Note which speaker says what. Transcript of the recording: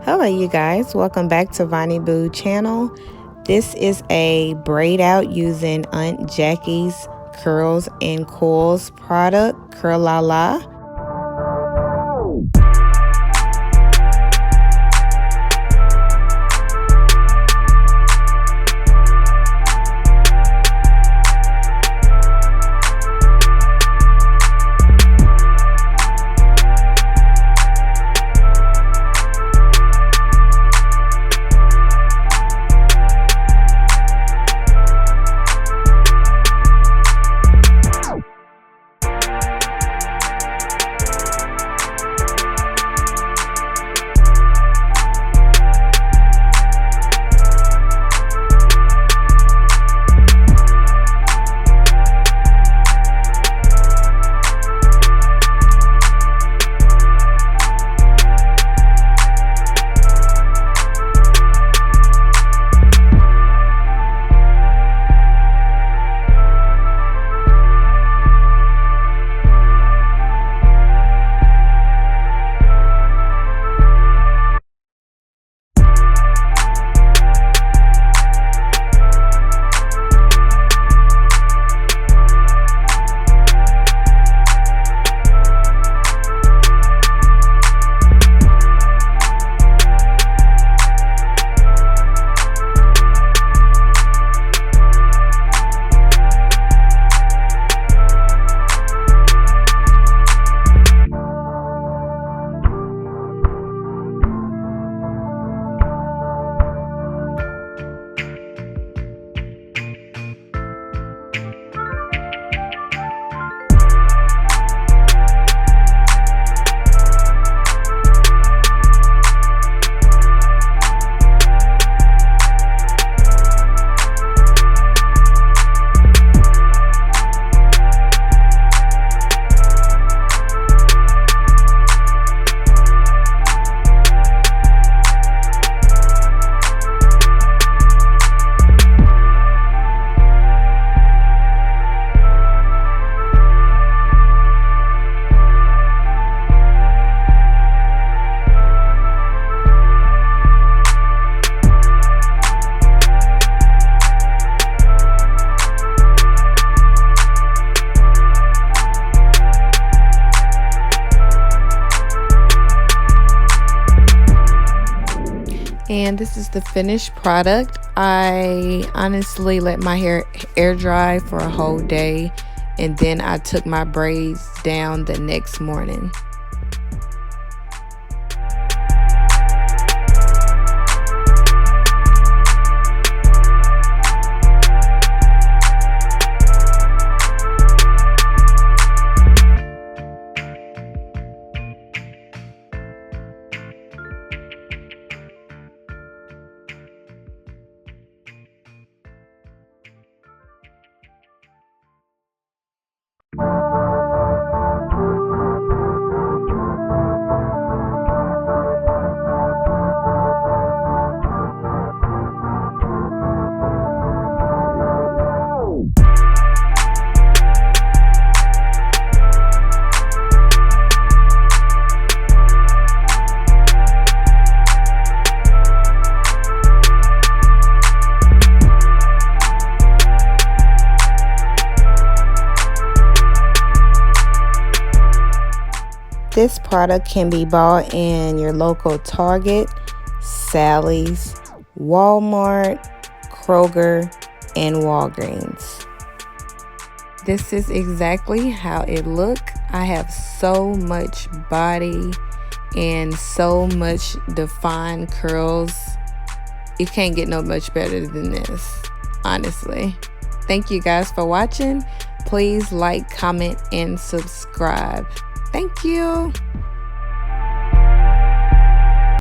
Speaker 1: Hello you guys, welcome back to Vonnie Boo channel. This is a braid out using Aunt Jackie's Curls and Coils product, Curl LaLA. And this is the finished product. I honestly let my hair air dry for a whole day, and then I took my braids down the next morning. This product can be bought in your local Target, Sally's, Walmart, Kroger, and Walgreens. This is exactly how it looks. I have so much body and so much defined curls. You can't get no much better than this, honestly. Thank you guys for watching. Please like, comment, and subscribe. Thank you.